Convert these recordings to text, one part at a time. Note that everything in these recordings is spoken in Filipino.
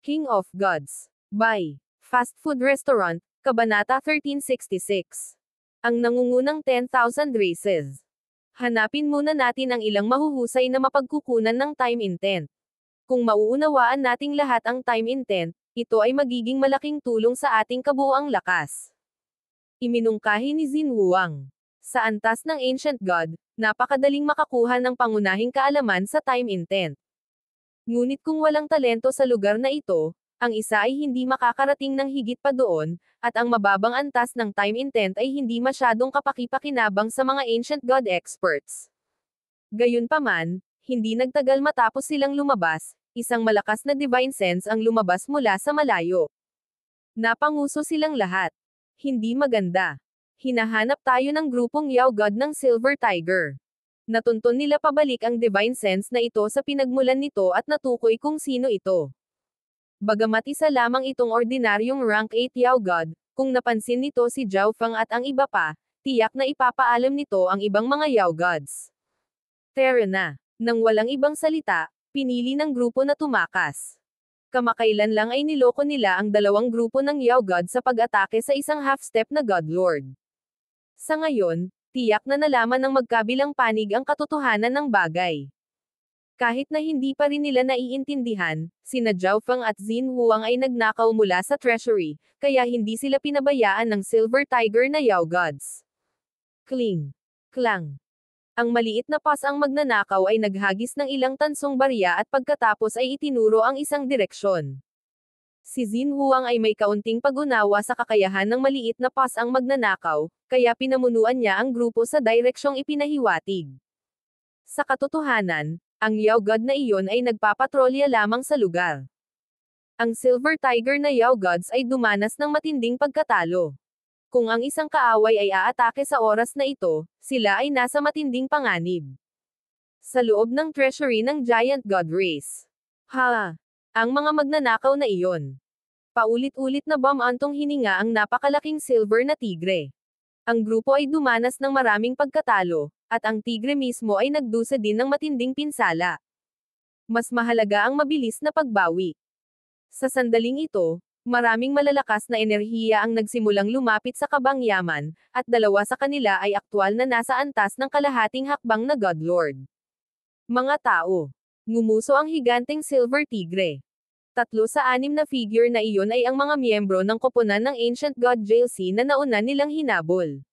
King of Gods. By Fast Food Restaurant, Kabanata 1366. Ang nangungunang 10,000 races. Hanapin muna natin ang ilang mahuhusay na mapagkukunan ng time intent. Kung mauunawaan nating lahat ang time intent, ito ay magiging malaking tulong sa ating kabuuang lakas. Iminungkahi ni Xin Huang. Sa antas ng Ancient God, napakadaling makakuha ng pangunahing kaalaman sa time intent. Ngunit kung walang talento sa lugar na ito, ang isa ay hindi makakarating ng higit pa doon, at ang mababang antas ng time intent ay hindi masyadong kapaki-pakinabang sa mga Ancient God experts. Gayunpaman, hindi nagtagal matapos silang lumabas, isang malakas na divine sense ang lumabas mula sa malayo. Napanguso silang lahat. Hindi maganda. Hinahanap tayo ng grupong Yao God ng Silver Tiger. Natunton nila pabalik ang divine sense na ito sa pinagmulan nito at natukoy kung sino ito. Bagamat isa lamang itong ordinaryong rank 8 Yao God, kung napansin nito si Zhao Feng at ang iba pa, tiyak na ipapaalam nito ang ibang mga Yao Gods. Tara na. Nang walang ibang salita, pinili ng grupo na tumakas. Kamakailan lang ay niloko nila ang dalawang grupo ng Yao God sa pag-atake sa isang half-step na God Lord. Sa ngayon, tiyak na nalaman ng magkabilang panig ang katotohanan ng bagay. Kahit na hindi pa rin nila naiintindihan, sina Zhao Feng at Xin Huang ay nagnakaw mula sa treasury, kaya hindi sila pinabayaan ng Silver Tiger na Yao Gods. Kling. Klang. Ang maliit na pas ang magnanakaw ay naghagis ng ilang tansong barya at pagkatapos ay itinuro ang isang direksyon. Si Xin Huang ay may kaunting pag-unawa sa kakayahan ng maliit na pas ang magnanakaw, kaya pinamunuan niya ang grupo sa direksyong ipinahiwatig. Sa katotohanan, ang Yao God na iyon ay nagpapatrolya lamang sa lugar. Ang Silver Tiger na Yao Gods ay dumanas ng matinding pagkatalo. Kung ang isang kaaway ay aatake sa oras na ito, sila ay nasa matinding panganib. Sa loob ng treasury ng Giant God Race. Ang mga magnanakaw na iyon. Paulit-ulit na bumantong hininga ang napakalaking silver na tigre. Ang grupo ay dumanas ng maraming pagkatalo, at ang tigre mismo ay nagdusa din ng matinding pinsala. Mas mahalaga ang mabilis na pagbawi. Sa sandaling ito, maraming malalakas na enerhiya ang nagsimulang lumapit sa kabangyaman, at dalawa sa kanila ay aktwal na nasa antas ng kalahating hakbang na God Lord. Mga tao. Ngumuso ang higanteng Silver Tigre. 3 sa 6 na figure na iyon ay ang mga miyembro ng koponan ng Ancient God JLC na nauna nilang hinabol.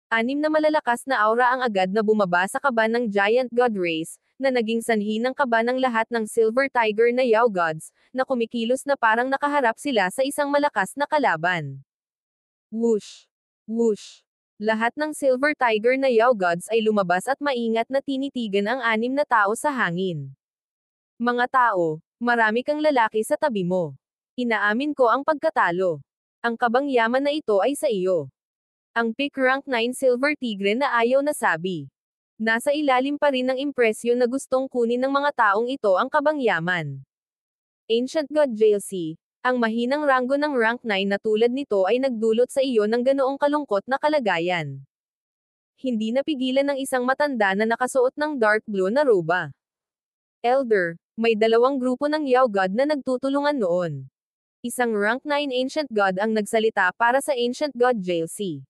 6 na malalakas na aura ang agad na bumaba sa kaba ng Giant God Race, na naging sanhi ng kaba ng lahat ng Silver Tiger na Yao Gods, na kumikilos na parang nakaharap sila sa isang malakas na kalaban. Whoosh! Whoosh! Lahat ng Silver Tiger na Yao Gods ay lumabas at maingat na tinitigan ang 6 na tao sa hangin. Mga tao, marami kang lalaki sa tabi mo. Inaamin ko ang pagkatalo. Ang kabangyaman na ito ay sa iyo. Ang pick rank 9 Silver Tigre na ayaw na sabi. Nasa ilalim pa rin ng impresyon na gustong kunin ng mga taong ito ang kabangyaman. Ancient God JLC, ang mahinang ranggo ng rank 9 na tulad nito ay nagdulot sa iyo ng ganoong kalungkot na kalagayan. Hindi napigilan ng isang matanda na nakasuot ng dark blue na roba. Elder, may dalawang grupo ng Yao God na nagtutulungan noon. Isang rank 9 Ancient God ang nagsalita para sa Ancient God JLC.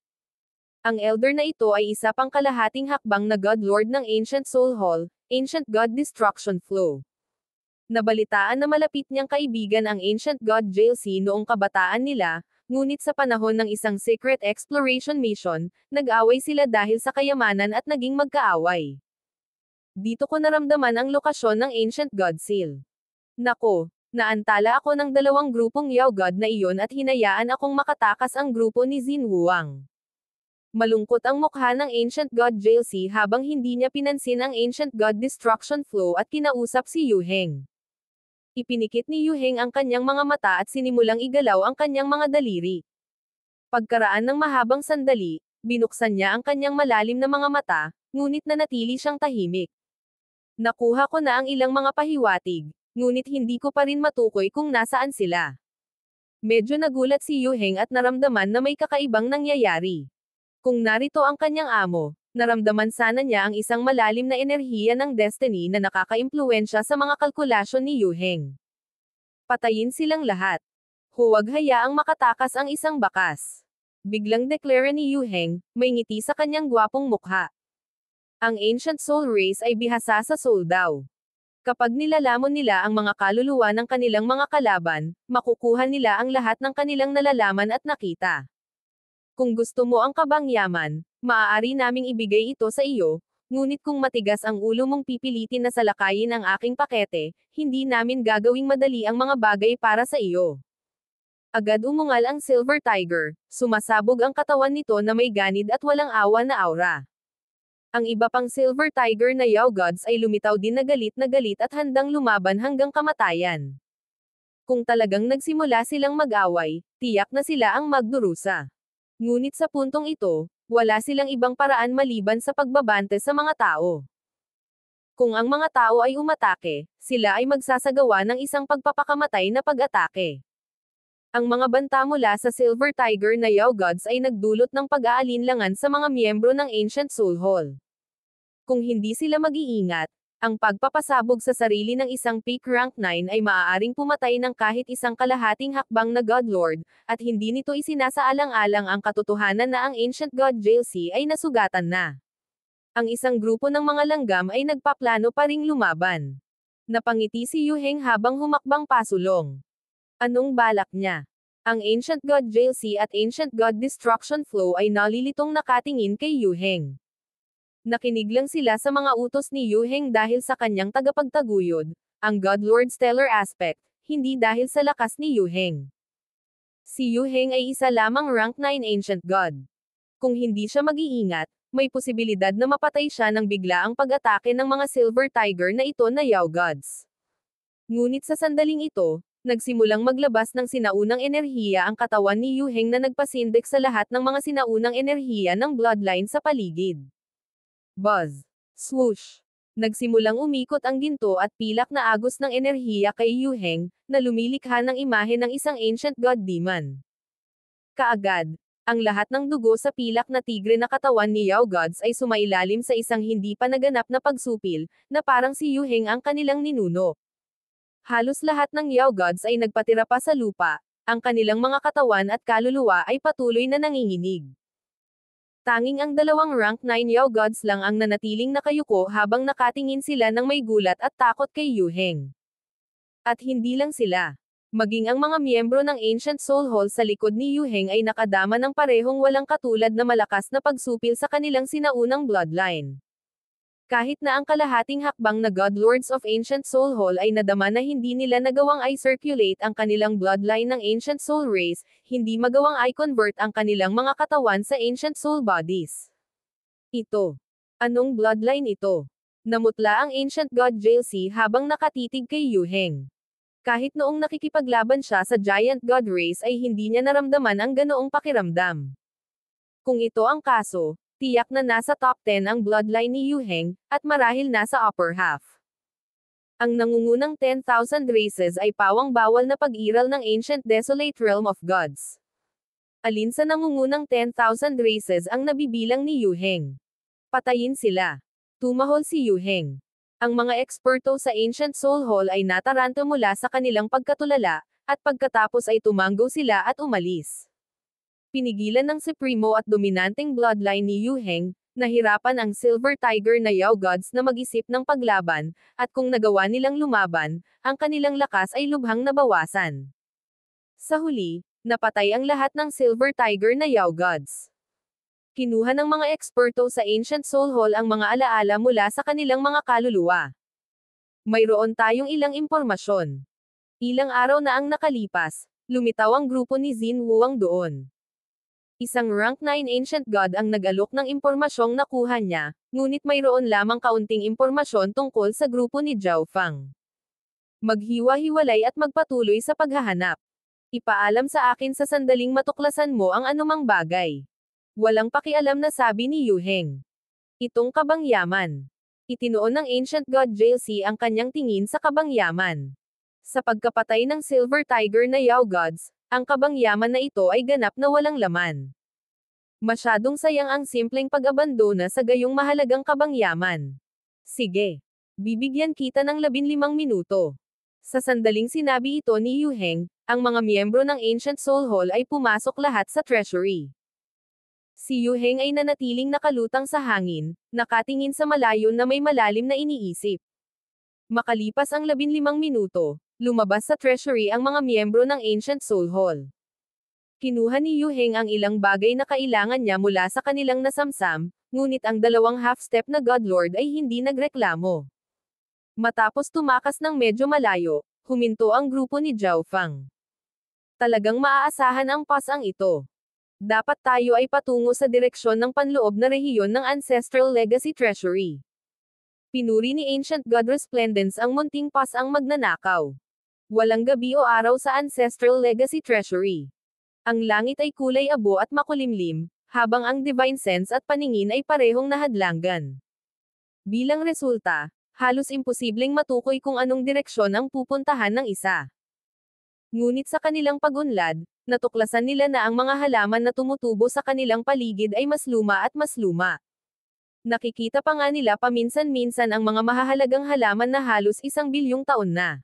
Ang elder na ito ay isa pang kalahating hakbang na God Lord ng Ancient Soul Hall, Ancient God Destruction Flow. Nabalitaan na malapit niyang kaibigan ang Ancient God JLC noong kabataan nila, ngunit sa panahon ng isang secret exploration mission, nag-away sila dahil sa kayamanan at naging magkaaway. Dito ko naramdaman ang lokasyon ng Ancient God Seal. Nako, naantala ako ng dalawang grupong Yao God na iyon at hinayaan akong makatakas ang grupo ni Xin Huang. Malungkot ang mukha ng Ancient God JLC habang hindi niya pinansin ang Ancient God Destruction Flow at kinausap si Yu Heng. Ipinikit ni Yu Heng ang kanyang mga mata at sinimulang igalaw ang kanyang mga daliri. Pagkaraan ng mahabang sandali, binuksan niya ang kanyang malalim na mga mata, ngunit nanatili siyang tahimik. Nakuha ko na ang ilang mga pahiwatig, ngunit hindi ko pa rin matukoy kung nasaan sila. Medyo nagulat si Yu Heng at naramdaman na may kakaibang nangyayari. Kung narito ang kanyang amo, naramdaman sana niya ang isang malalim na enerhiya ng destiny na nakakaimpluwensya sa mga kalkulasyon ni Yu Heng. Patayin silang lahat. Huwag hayaang makatakas ang isang bakas. Biglang deklara ni Yu Heng, may ngiti sa kanyang gwapong mukha. Ang Ancient Soul Race ay bihasa sa soul daw. Kapag nilalamon nila ang mga kaluluwa ng kanilang mga kalaban, makukuha nila ang lahat ng kanilang nalalaman at nakita. Kung gusto mo ang kabangyaman, maaari naming ibigay ito sa iyo, ngunit kung matigas ang ulo mong pipilitin na salakayin ang aking pakete, hindi namin gagawing madali ang mga bagay para sa iyo. Agad umungal ang Silver Tiger, sumasabog ang katawan nito na may ganid at walang awa na aura. Ang iba pang Silver Tiger na Yao Gods ay lumitaw din na galit at handang lumaban hanggang kamatayan. Kung talagang nagsimula silang mag-away, tiyak na sila ang magdurusa. Ngunit sa puntong ito, wala silang ibang paraan maliban sa pagbabante sa mga tao. Kung ang mga tao ay umatake, sila ay magsasagawa ng isang pagpapakamatay na pag-atake. Ang mga banta mula sa Silver Tiger na Yao Gods ay nagdulot ng pag-aalinlangan sa mga miyembro ng Ancient Soul Hall. Kung hindi sila mag-iingat, ang pagpapasabog sa sarili ng isang peak rank 9 ay maaaring pumatay ng kahit isang kalahating hakbang na God Lord, at hindi nito isinasaalang-alang ang katotohanan na ang Ancient God JLC ay nasugatan na. Ang isang grupo ng mga langgam ay nagpaplano pa ring lumaban. Napangiti si Yu Heng habang humakbang pasulong. Anong balak niya? Ang Ancient God JLC at Ancient God Destruction Flow ay nalilitong nakatingin kay Yu Heng. Nakinig lang sila sa mga utos ni Yu Heng dahil sa kanyang tagapagtaguyod, ang God Lord Stellar Aspect, hindi dahil sa lakas ni Yu Heng. Si Yu Heng ay isa lamang rank 9 Ancient God. Kung hindi siya mag-iingat, may posibilidad na mapatay siya ng biglaang pag-atake ng mga Silver Tiger na ito na Yao Gods. Ngunit sa sandaling ito, nagsimulang maglabas ng sinaunang enerhiya ang katawan ni Yu Heng na nagpasindik sa lahat ng mga sinaunang enerhiya ng bloodline sa paligid. Buzz. Swoosh. Nagsimulang umikot ang ginto at pilak na agos ng enerhiya kay Yu Heng, na lumilikha ng imahe ng isang Ancient God Demon. Kaagad, ang lahat ng dugo sa pilak na tigre na katawan ni Yao Gods ay sumailalim sa isang hindi pa naganap na pagsupil, na parang si Yu Heng ang kanilang ninuno. Halos lahat ng Yao Gods ay nagpatira pa sa lupa, ang kanilang mga katawan at kaluluwa ay patuloy na nanginginig. Tanging ang dalawang rank 9 Yao Gods lang ang nanatiling nakayuko habang nakatingin sila ng may gulat at takot kay Yu Heng. At hindi lang sila. Maging ang mga miyembro ng Ancient Soul Hall sa likod ni Yu Heng ay nakadama ng parehong walang katulad na malakas na pagsupil sa kanilang sinaunang bloodline. Kahit na ang kalahating hakbang na God Lords of Ancient Soul Hall ay nadama na hindi nila nagawang i-circulate ang kanilang bloodline ng Ancient Soul Race, hindi magawang i-convert ang kanilang mga katawan sa Ancient Soul Bodies. Ito. Anong bloodline ito? Namutla ang Ancient God JLC habang nakatitig kay Yu Heng. Kahit noong nakikipaglaban siya sa Giant God Race ay hindi niya naramdaman ang ganoong pakiramdam. Kung ito ang kaso, tiyak na nasa top 10 ang bloodline ni Yu Heng, at marahil nasa upper half. Ang nangungunang 10,000 races ay pawang-bawal na pag-iral ng Ancient Desolate Realm of Gods. Alin sa nangungunang 10,000 races ang nabibilang ni Yu Heng? Patayin sila. Tumahol si Yu Heng. Ang mga eksperto sa Ancient Soul Hall ay nataranto mula sa kanilang pagkatulala, at pagkatapos ay tumanggo sila at umalis. Pinigilan ng supremo at dominanteng bloodline ni Yu Heng, nahirapan ang Silver Tiger na Yao Gods na mag-isip ng paglaban, at kung nagawa nilang lumaban, ang kanilang lakas ay lubhang nabawasan. Sa huli, napatay ang lahat ng Silver Tiger na Yao Gods. Kinuha ng mga eksperto sa Ancient Soul Hall ang mga alaala mula sa kanilang mga kaluluwa. Mayroon tayong ilang impormasyon. Ilang araw na ang nakalipas, lumitaw ang grupo ni Xin Wuang doon. Isang rank 9 Ancient God ang nag-alok ng impormasyong nakuha niya, ngunit mayroon lamang kaunting impormasyon tungkol sa grupo ni Zhao Fang. Maghiwa-hiwalay at magpatuloy sa paghahanap. Ipaalam sa akin sa sandaling matuklasan mo ang anumang bagay. Walang pakialam na sabi ni Yu Heng. Itong kabangyaman. Itinuon ng Ancient God JLC ang kanyang tingin sa kabangyaman. Sa pagkapatay ng Silver Tiger na Yao Gods, ang kabangyaman na ito ay ganap na walang laman. Masyadong sayang ang simpleng pag-abandona sa gayong mahalagang kabangyaman. Sige. Bibigyan kita ng 15 minuto. Sa sandaling sinabi ito ni Yu Heng, ang mga miyembro ng Ancient Soul Hall ay pumasok lahat sa treasury. Si Yu Heng ay nanatiling nakalutang sa hangin, nakatingin sa malayo na may malalim na iniisip. Makalipas ang 15 minuto, lumabas sa treasury ang mga miyembro ng Ancient Soul Hall. Kinuha ni Yu Heng ang ilang bagay na kailangan niya mula sa kanilang nasamsam, ngunit ang dalawang half-step na Godlord ay hindi nagreklamo. Matapos tumakas ng medyo malayo, huminto ang grupo ni Zhao Fang. Talagang maaasahan ang pasang ito. Dapat tayo ay patungo sa direksyon ng panloob na rehiyon ng Ancestral Legacy Treasury. Pinuri ni Ancient God Resplendence ang munting pasang magnanakaw. Walang gabi o araw sa Ancestral Legacy Treasury. Ang langit ay kulay abo at makulimlim, habang ang Divine Sense at paningin ay parehong nahadlangan. Bilang resulta, halos imposibleng matukoy kung anong direksyon ang pupuntahan ng isa. Ngunit sa kanilang pag-unlad, natuklasan nila na ang mga halaman na tumutubo sa kanilang paligid ay mas luma at mas luma. Nakikita pa nga nila paminsan-minsan ang mga mahahalagang halaman na halos 1 bilyong taon na.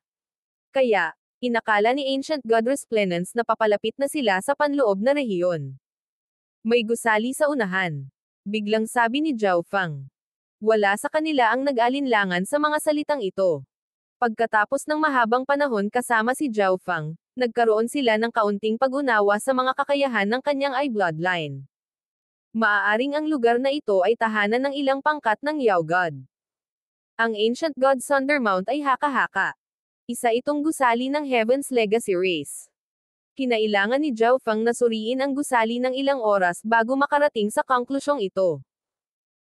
Kaya, inakala ni Ancient God Resplendence na papalapit na sila sa panloob na rehiyon. May gusali sa unahan. Biglang sabi ni Zhao Fang. Wala sa kanila ang nag-alinlangan sa mga salitang ito. Pagkatapos ng mahabang panahon kasama si Zhao Fang, nagkaroon sila ng kaunting pag-unawa sa mga kakayahan ng kanyang eye bloodline. Maaaring ang lugar na ito ay tahanan ng ilang pangkat ng Yao God. Ang Ancient God Thundermount ay haka-haka. Isa itong gusali ng Heaven's Legacy Race. Kinailangan ni Zhao Fang na suriin ang gusali ng ilang oras bago makarating sa konklusyong ito.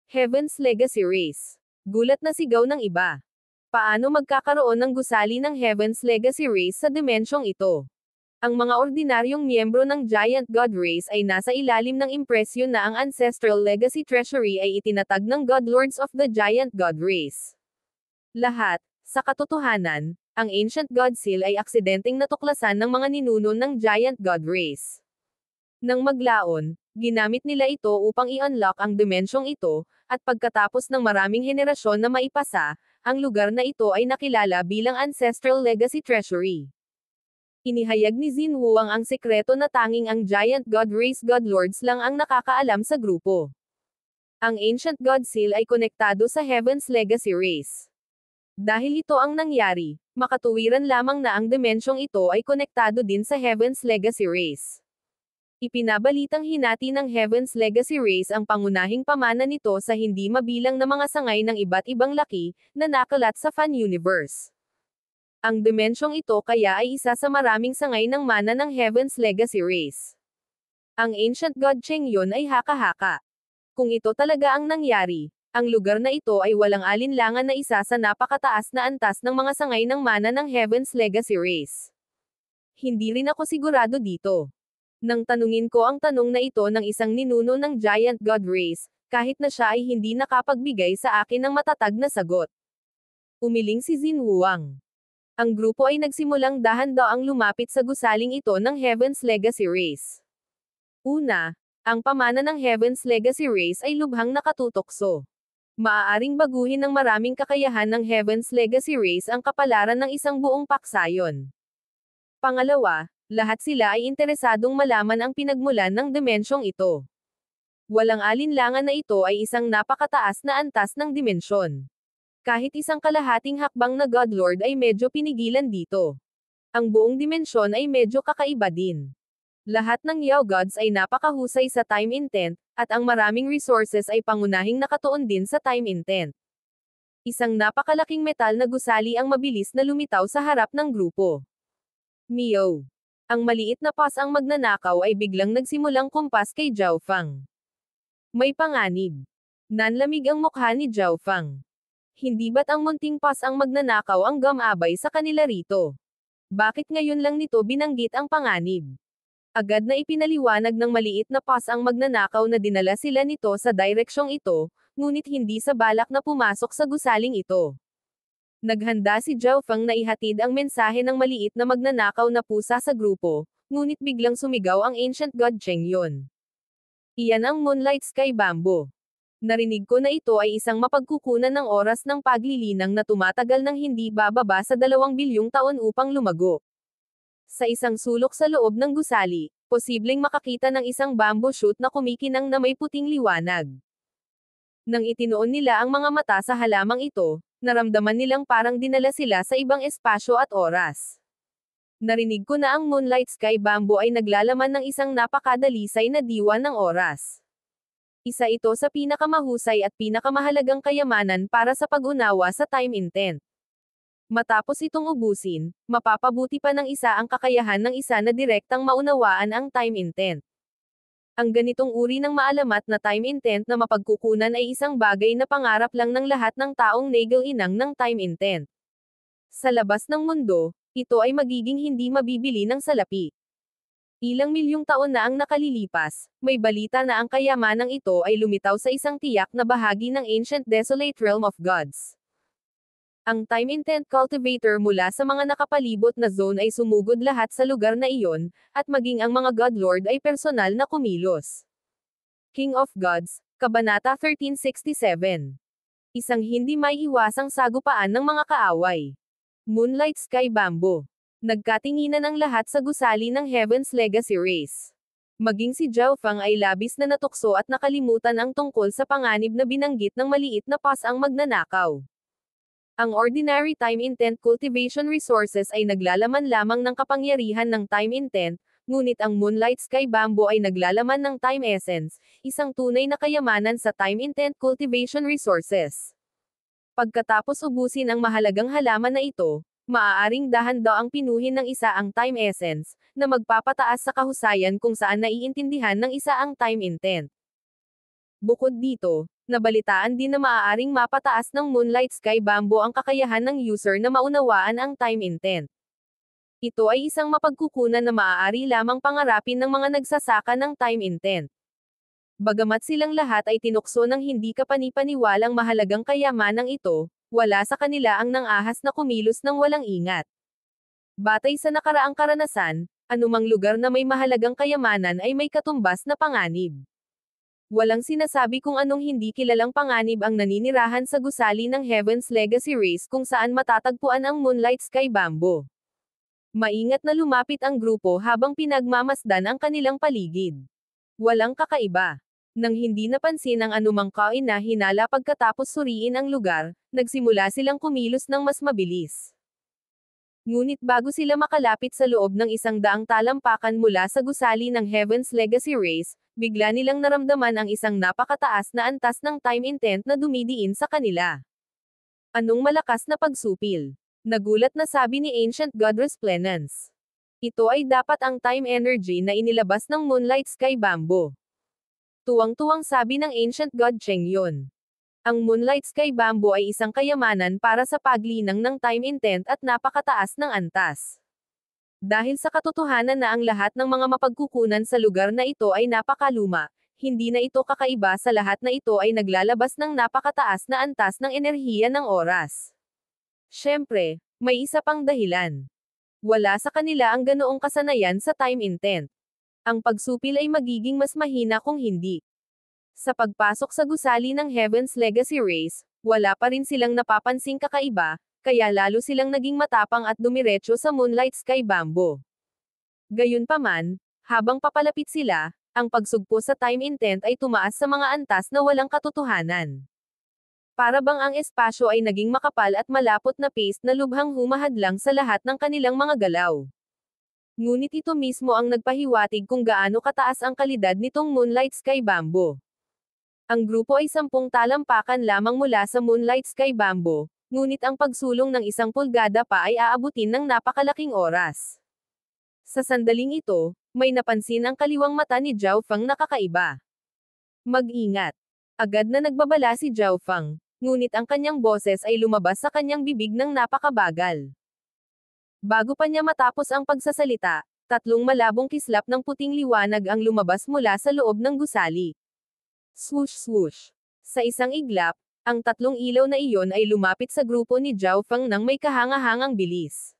Heaven's Legacy Race. Gulat na sigaw ng iba. Paano magkakaroon ng gusali ng Heaven's Legacy Race sa dimensyong ito? Ang mga ordinaryong miyembro ng Giant God Race ay nasa ilalim ng impresyon na ang Ancestral Legacy Treasury ay itinatag ng Godlords of the Giant God Race. Lahat, sa katotohanan, ang Ancient God Seal ay aksidenteng natuklasan ng mga ninuno ng Giant God Race. Nang maglaon, ginamit nila ito upang i-unlock ang dimensyong ito, at pagkatapos ng maraming henerasyon na maipasa, ang lugar na ito ay nakilala bilang Ancestral Legacy Treasury. Inihayag ni Xin Huang ang sekreto na tanging ang Giant God Race Godlords lang ang nakakaalam sa grupo. Ang Ancient God Seal ay konektado sa Heaven's Legacy Race. Dahil ito ang nangyari, makatuwiran lamang na ang dimensyong ito ay konektado din sa Heaven's Legacy Race. Ipinabalitang hinati ng Heaven's Legacy Race ang pangunahing pamana nito sa hindi mabilang na mga sangay ng iba't ibang laki, na nakalat sa Fan Universe. Ang dimensyong ito kaya ay isa sa maraming sangay ng mana ng Heaven's Legacy Race. Ang Ancient God Cheng Yun ay haka-haka. Kung ito talaga ang nangyari, ang lugar na ito ay walang alinlangan na isa sa napakataas na antas ng mga sangay ng mana ng Heaven's Legacy Race. Hindi rin ako sigurado dito. Nang tanungin ko ang tanong na ito ng isang ninuno ng Giant God Race, kahit na siya ay hindi nakapagbigay sa akin ng matatag na sagot. Umiling si Xin Huang. Ang grupo ay nagsimulang dahan-daang lumapit sa gusaling ito ng Heaven's Legacy Race. Una, ang pamana ng Heaven's Legacy Race ay lubhang nakatutokso. Maaaring baguhin ng maraming kakayahan ng Heaven's Legacy Race ang kapalaran ng isang buong paksayon. Pangalawa, lahat sila ay interesadong malaman ang pinagmulan ng dimensyong ito. Walang alinlangan na ito ay isang napakataas na antas ng dimensyon. Kahit isang kalahating hakbang na Godlord ay medyo pinigilan dito. Ang buong dimensyon ay medyo kakaiba din. Lahat ng Yao Gods ay napakahusay sa time intent, at ang maraming resources ay pangunahing nakatuon din sa time intent. Isang napakalaking metal na gusali ang mabilis na lumitaw sa harap ng grupo. Mio. Ang maliit na pasang magnanakaw ay biglang nagsimulang kumpas kay Zhao Fang. May panganib. Nanlamig ang mukha ni Zhao Fang. Hindi ba't ang munting pasang magnanakaw ang gumabay sa kanila rito? Bakit ngayon lang nito binanggit ang panganib? Agad na ipinaliwanag ng maliit na pasang magnanakaw na dinala sila nito sa direksyong ito, ngunit hindi sa balak na pumasok sa gusaling ito. Naghanda si Zhao Fang na ihatid ang mensahe ng maliit na magnanakaw na pusa sa grupo, ngunit biglang sumigaw ang Ancient God Cheng Yun. Iyan ang Moonlight Sky Bamboo. Narinig ko na ito ay isang mapagkukunan ng oras ng paglilinang na tumatagal ng hindi bababa sa 2 bilyong taon upang lumago. Sa isang sulok sa loob ng gusali, posibleng makakita ng isang bamboo shoot na kumikinang na may puting liwanag. Nang itinoon nila ang mga mata sa halamang ito, naramdaman nilang parang dinala sila sa ibang espasyo at oras. Narinig ko na ang Moonlight Sky Bamboo ay naglalaman ng isang napakadalisay na diwa ng oras. Isa ito sa pinakamahusay at pinakamahalagang kayamanan para sa pag-unawa sa time intent. Matapos itong ubusin, mapapabuti pa ng isa ang kakayahan ng isa na direktang maunawaan ang time intent. Ang ganitong uri ng maalamat na time intent na mapagkukunan ay isang bagay na pangarap lang ng lahat ng taong nagal-inang ng time intent. Sa labas ng mundo, ito ay magiging hindi mabibili ng salapi. Ilang milyong taon na ang nakalilipas, may balita na ang kayamanang ito ay lumitaw sa isang tiyak na bahagi ng ancient desolate realm of gods. Ang time intent cultivator mula sa mga nakapalibot na zone ay sumugod lahat sa lugar na iyon, at maging ang mga godlord ay personal na kumilos. King of Gods, Kabanata 1367. Isang hindi maiiwasang sagupaan ng mga kaaway. Moonlight Sky Bamboo. Nagkatinginan ang lahat sa gusali ng Heaven's Legacy Race. Maging si Zhao Feng ay labis na natukso at nakalimutan ang tungkol sa panganib na binanggit ng maliit na pas ang magnanakaw. Ang ordinary time intent cultivation resources ay naglalaman lamang ng kapangyarihan ng time intent, ngunit ang Moonlight Sky Bamboo ay naglalaman ng time essence, isang tunay na kayamanan sa time intent cultivation resources. Pagkatapos ubusin ang mahalagang halaman na ito, maaaring dahan-daw ang pinuhin ng isa ang time essence, na magpapataas sa kahusayan kung saan naiintindihan ng isa ang time intent. Bukod dito, nabalitaan din na maaaring mapataas ng Moonlight Sky Bamboo ang kakayahan ng user na maunawaan ang time intent. Ito ay isang mapagkukunan na maaari lamang pangarapin ng mga nagsasaka ng time intent. Bagamat silang lahat ay tinukso ng hindi kapani-paniwalang mahalagang kayamanang ito, wala sa kanila ang nang-ahas na kumilos ng walang ingat. Batay sa nakaraang karanasan, anumang lugar na may mahalagang kayamanan ay may katumbas na panganib. Walang sinasabi kung anong hindi kilalang panganib ang naninirahan sa gusali ng Heaven's Legacy Race kung saan matatagpuan ang Moonlight Sky Bamboo. Maingat na lumapit ang grupo habang pinagmamasdan ang kanilang paligid. Walang kakaiba. Nang hindi napansin ang anumang kain na hinala pagkatapos suriin ang lugar, nagsimula silang kumilos ng mas mabilis. Ngunit bago sila makalapit sa loob ng 100 talampakan mula sa gusali ng Heaven's Legacy Race, bigla nilang naramdaman ang isang napakataas na antas ng time intent na dumidiin sa kanila. Anong malakas na pagsupil? Nagulat na sabi ni Ancient God Resplendence. Ito ay dapat ang time energy na inilabas ng Moonlight Sky Bamboo. Tuwang-tuwang sabi ng Ancient God Chengyun. Ang Moonlight Sky Bamboo ay isang kayamanan para sa paglinang ng time intent at napakataas ng antas. Dahil sa katotohanan na ang lahat ng mga mapagkukunan sa lugar na ito ay napakaluma, hindi na ito kakaiba sa lahat na ito ay naglalabas ng napakataas na antas ng enerhiya ng oras. Siyempre, may isa pang dahilan. Wala sa kanila ang ganoong kasanayan sa time intent. Ang pagsupil ay magiging mas mahina kung hindi. Sa pagpasok sa gusali ng Heaven's Legacy Race, wala pa rin silang napapansing kakaiba, kaya lalo silang naging matapang at dumiretso sa Moonlight Sky Bamboo. Gayunpaman, habang papalapit sila, ang pagsugpo sa time intent ay tumaas sa mga antas na walang katotohanan. Para bang ang espasyo ay naging makapal at malapot na paste na lubhang humahadlang sa lahat ng kanilang mga galaw. Ngunit ito mismo ang nagpahiwatig kung gaano kataas ang kalidad nitong Moonlight Sky Bamboo. Ang grupo ay 10 talampakan lamang mula sa Moonlight Sky Bamboo, ngunit ang pagsulong ng 1 pulgada pa ay aabutin ng napakalaking oras. Sa sandaling ito, may napansin ang kaliwang mata ni Zhao Feng na kakaiba. Mag-ingat. Agad na nagbabala si Zhao Feng, ngunit ang kanyang boses ay lumabas sa kanyang bibig ng napakabagal. Bago pa niya matapos ang pagsasalita, 3 malabong kislap ng puting liwanag ang lumabas mula sa loob ng gusali. Swoosh swoosh. Sa isang iglap, ang 3 ilaw na iyon ay lumapit sa grupo ni Zhao Feng nang may kahanga-hangang bilis.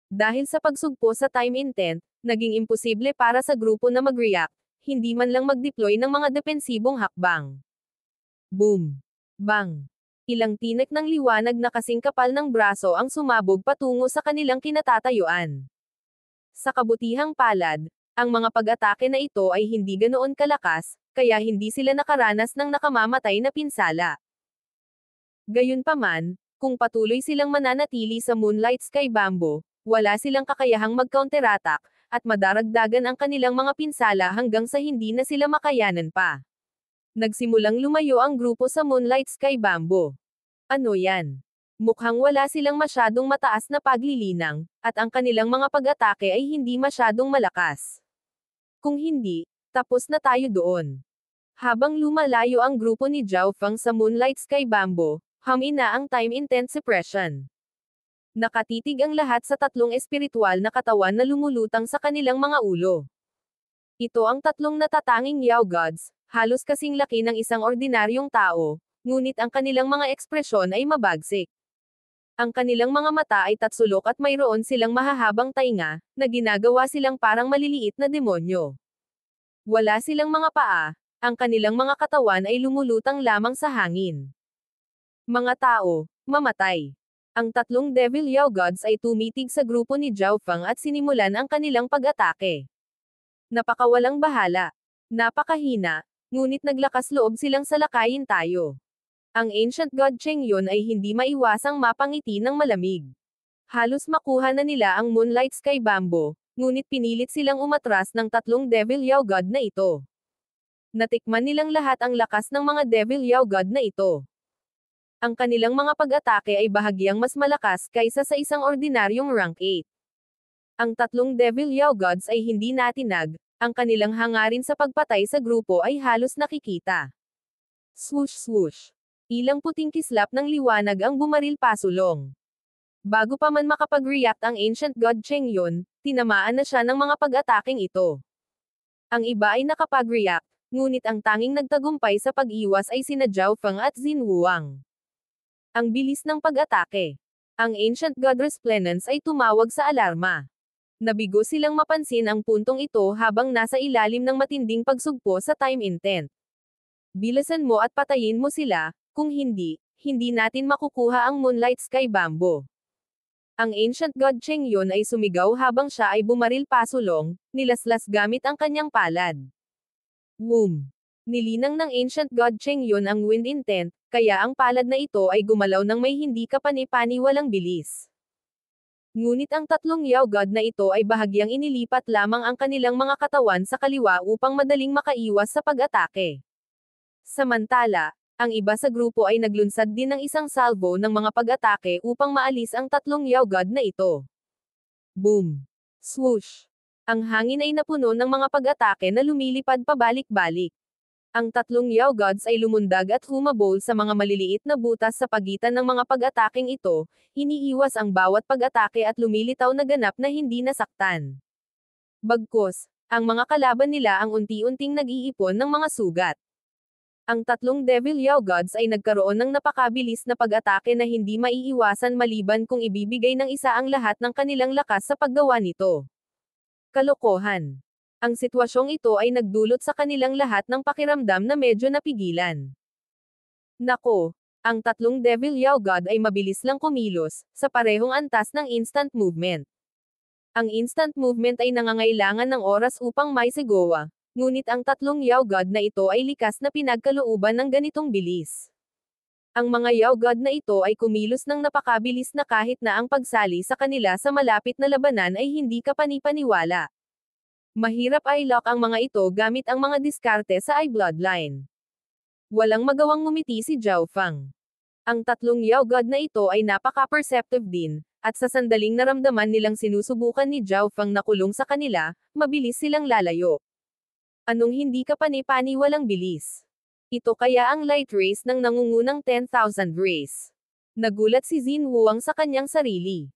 Dahil sa pagsugpo sa time intent, naging imposible para sa grupo na mag-react, hindi man lang mag-deploy ng mga depensibong hakbang. Boom! Bang! Ilang tinik ng liwanag na kasing kapal ng braso ang sumabog patungo sa kanilang kinatatayuan. Sa kabutihang palad, ang mga pag-atake na ito ay hindi ganoon kalakas, kaya hindi sila nakaranas ng nakamamatay na pinsala. Gayunpaman, kung patuloy silang mananatili sa Moonlight Sky Bamboo, wala silang kakayahang mag-counterattack, at madaragdagan ang kanilang mga pinsala hanggang sa hindi na sila makayanan pa. Nagsimulang lumayo ang grupo sa Moonlight Sky Bamboo. Ano yan? Mukhang wala silang masyadong mataas na paglilinang, at ang kanilang mga pag-atake ay hindi masyadong malakas. Kung hindi, tapos na tayo doon. Habang lumalayo ang grupo ni Zhao Feng sa Moonlight Sky Bamboo, humina ang time-intense suppression. Nakatitig ang lahat sa tatlong espiritual na katawan na lumulutang sa kanilang mga ulo. Ito ang tatlong natatanging Yao Gods, halos kasing laki ng isang ordinaryong tao, ngunit ang kanilang mga ekspresyon ay mabagsik. Ang kanilang mga mata ay tatsulok at mayroon silang mahahabang tainga, na ginagawa silang parang maliliit na demonyo. Wala silang mga paa, ang kanilang mga katawan ay lumulutang lamang sa hangin. Mga tao, mamatay. Ang tatlong Devil Yao Gods ay tumitig sa grupo ni Zhao Feng at sinimulan ang kanilang pag-atake. Napakawalang bahala. Napakahina, ngunit naglakas loob silang salakayin tayo. Ang Ancient God Cheng Yun ay hindi maiwasang mapangiti ng malamig. Halos makuha na nila ang Moonlight Sky Bamboo, ngunit pinilit silang umatras ng tatlong Devil Yao God na ito. Natikman nilang lahat ang lakas ng mga Devil Yao God na ito. Ang kanilang mga pag-atake ay bahagyang mas malakas kaysa sa isang ordinaryong rank 8. Ang tatlong Devil Yao Gods ay hindi natinag, ang kanilang hangarin sa pagpatay sa grupo ay halos nakikita. Swoosh swoosh. Ilang puting kislap ng liwanag ang bumaril pasulong. Bago pa man makapag-react ang Ancient God Cheng Yun, tinamaan na siya ng mga pag-ataking ito. Ang iba ay nakapag-react, ngunit ang tanging nagtagumpay sa pag-iwas ay sina Zhao Feng at Xin Wuang. Ang bilis ng pag-atake. Ang Ancient God Resplendence ay tumawag sa alarma. Nabigo silang mapansin ang puntong ito habang nasa ilalim ng matinding pagsugpo sa time intent. Bilisan mo at patayin mo sila, kung hindi, hindi natin makukuha ang Moonlight Sky Bamboo. Ang Ancient God Cheng Yun ay sumigaw habang siya ay bumaril pasulong, nilaslas gamit ang kanyang palad. Boom! Nilinang ng Ancient God Cheng Yun ang wind intent, kaya ang palad na ito ay gumalaw ng may hindi kapani-paniwalang bilis. Ngunit ang tatlong Yao God na ito ay bahagyang inilipat lamang ang kanilang mga katawan sa kaliwa upang madaling makaiwas sa pag-atake. Samantala, ang iba sa grupo ay naglunsad din ng isang salvo ng mga pag-atake upang maalis ang tatlong Yao God na ito. Boom! Swoosh! Ang hangin ay napuno ng mga pag-atake na lumilipad pabalik-balik. Ang tatlong Yao Gods ay lumundag at humabol sa mga maliliit na butas sa pagitan ng mga pag-ataking ito, iniiwas ang bawat pag-atake at lumilitaw na ganap na hindi nasaktan. Bagkus, ang mga kalaban nila ang unti-unting nag-iipon ng mga sugat. Ang tatlong Devil Yao Gods ay nagkaroon ng napakabilis na pag-atake na hindi maiiwasan maliban kung ibibigay ng isa ang lahat ng kanilang lakas sa paggawa nito. Kalokohan. Ang sitwasyong ito ay nagdulot sa kanilang lahat ng pakiramdam na medyo napigilan. Nako, ang tatlong Devil Yao God ay mabilis lang kumilos, sa parehong antas ng instant movement. Ang instant movement ay nangangailangan ng oras upang maisegawa. Ngunit ang tatlong Yao God na ito ay likas na pinagkalooban ng ganitong bilis. Ang mga Yao God na ito ay kumilos ng napakabilis na kahit na ang pagsali sa kanila sa malapit na labanan ay hindi kapani-paniwala. Mahirap i-lock ang mga ito gamit ang mga diskarte sa I-Bloodline. Walang magawang ngumiti si Zhao Feng. Ang tatlong Yao God na ito ay napaka-perceptive din, at sa sandaling naramdaman nilang sinusubukan ni Zhao Feng na kulong sa kanila, mabilis silang lalayo. Anong hindi kapani-paniwalang bilis? Ito kaya ang light race ng nangungunang 10,000 race. Nagulat si Xin Wuang sa kanyang sarili.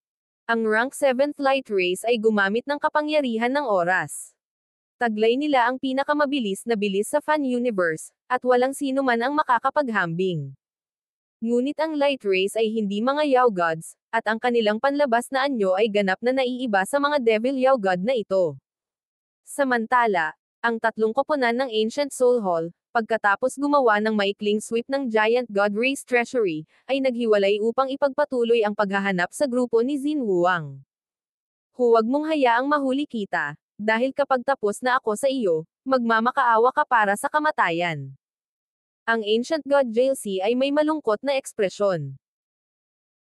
Ang rank 7th light race ay gumamit ng kapangyarihan ng oras. Taglay nila ang pinakamabilis na bilis sa fan universe, at walang sino man ang makakapaghambing. Ngunit ang light race ay hindi mga Yao Gods, at ang kanilang panlabas na anyo ay ganap na naiiba sa mga Devil Yao God na ito. Samantala, ang tatlong koponan ng Ancient Soul Hall, pagkatapos gumawa ng maikling sweep ng Giant God Race Treasury, ay naghiwalay upang ipagpatuloy ang paghahanap sa grupo ni Xin Wuang. Huwag mong hayaang mahuli kita, dahil kapag tapos na ako sa iyo, magmamakaawa ka para sa kamatayan. Ang Ancient God JLC ay may malungkot na ekspresyon.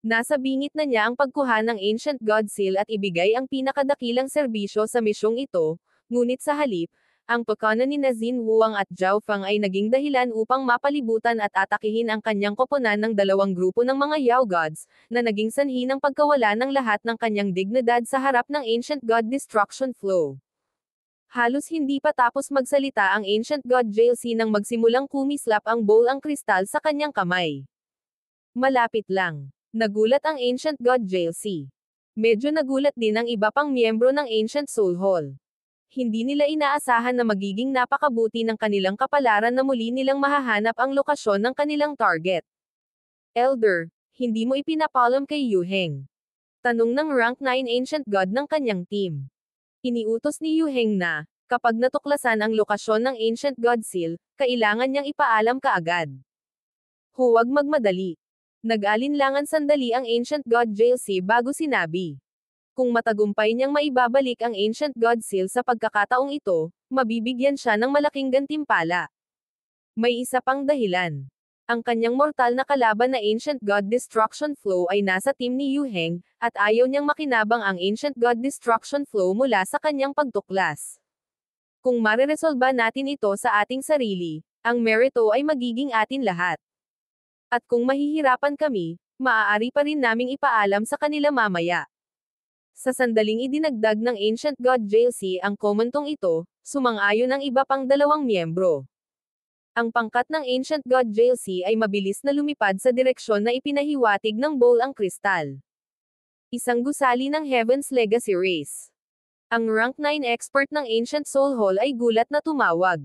Nasa bingit na niya ang pagkuha ng Ancient God Seal at ibigay ang pinakadakilang serbisyo sa misyong ito, ngunit sa halip, ang pagkana ni Xin Wuang at Zhao Feng ay naging dahilan upang mapalibutan at atakihin ang kanyang koponan ng dalawang grupo ng mga Yao Gods, na naging sanhi ng pagkawala ng lahat ng kanyang dignidad sa harap ng Ancient God Destruction Flow. Halos hindi pa tapos magsalita ang Ancient God JLC nang magsimulang kumislap ang bowl ang kristal sa kanyang kamay. Malapit lang. Nagulat ang Ancient God JLC. Medyo nagulat din ang iba pang miyembro ng Ancient Soul Hall. Hindi nila inaasahan na magiging napakabuti ng kanilang kapalaran na muli nilang mahahanap ang lokasyon ng kanilang target. Elder, hindi mo ipinapalam kay Yu Heng? Tanong ng rank 9 Ancient God ng kanyang team. Iniutos ni Yu Heng na, kapag natuklasan ang lokasyon ng Ancient God Seal, kailangan niyang ipaalam kaagad. Huwag magmadali. Nag-alinlangan sandali ang Ancient God JLC bago sinabi. Kung matagumpay niyang maibabalik ang Ancient God Seal sa pagkakataong ito, mabibigyan siya ng malaking gantimpala. May isa pang dahilan. Ang kanyang mortal na kalaban na Ancient God Destruction Flow ay nasa team ni Yu Heng, at ayaw niyang makinabang ang Ancient God Destruction Flow mula sa kanyang pagtuklas. Kung mareresolba natin ito sa ating sarili, ang merito ay magiging atin lahat. At kung mahihirapan kami, maaari pa rin naming ipaalam sa kanila mamaya. Sa sandaling idinagdag ng Ancient God JLC ang kommentong ito, sumang-ayon ang iba pang dalawang miyembro. Ang pangkat ng Ancient God JLC ay mabilis na lumipad sa direksyon na ipinahiwatig ng bowl ang kristal. Isang gusali ng Heaven's Legacy Race. Ang rank 9 expert ng Ancient Soul Hall ay gulat na tumawag.